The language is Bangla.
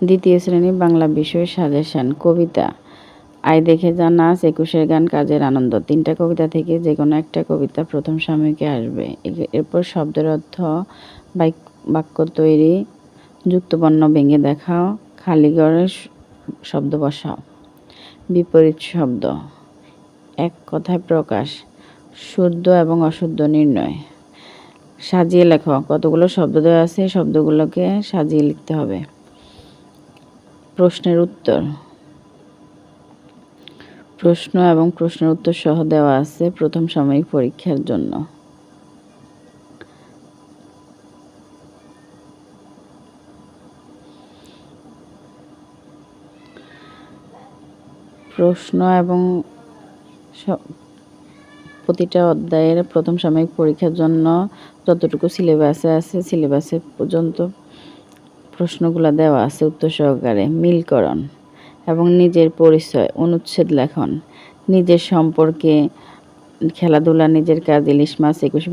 দ্বিতীয় শ্রেণী বাংলা বিষয় সাজেশন। কবিতা আয় দেখে যা নাচ, 21-এর গান, কাজের আনন্দ। 3টা কবিতা থেকে যে কোনো একটা কবিতা প্রথম সাময়িকে আসবে। এরপর শব্দের অর্থ, বাক্য তৈরি, যুক্তবর্ণ ভেঙে দেখাও, খালি ঘরে শব্দ বসাও। বিপরীত শব্দ, এক কথায় প্রকাশ, শুদ্ধ এবং অশুদ্ধ নির্ণয়। সাজিয়ে লেখো, কতগুলো শব্দ দেওয়া আছে, শব্দগুলোকে সাজিয়ে লিখতে হবে। প্রশ্নের উত্তর, প্রশ্ন এবং প্রশ্নের উত্তর সহ দেওয়া আছে প্রথম সাময়িক পরীক্ষার জন্য। প্রশ্ন এবং প্রতিটা অধ্যায়ের প্রথম সাময়িক পরীক্ষার জন্য যতটুকু সিলেবাসে আছে সিলেবাসে পর্যন্ত প্রশ্নগুলো দেওয়া আছে উত্তর সহকারে। মিলকরণ এবং নিজের পরিচয়, অনুচ্ছেদ লেখন, নিজের সম্পর্কে, খেলাধুলা, নিজের কাজ, ইলিশ মাছ, 21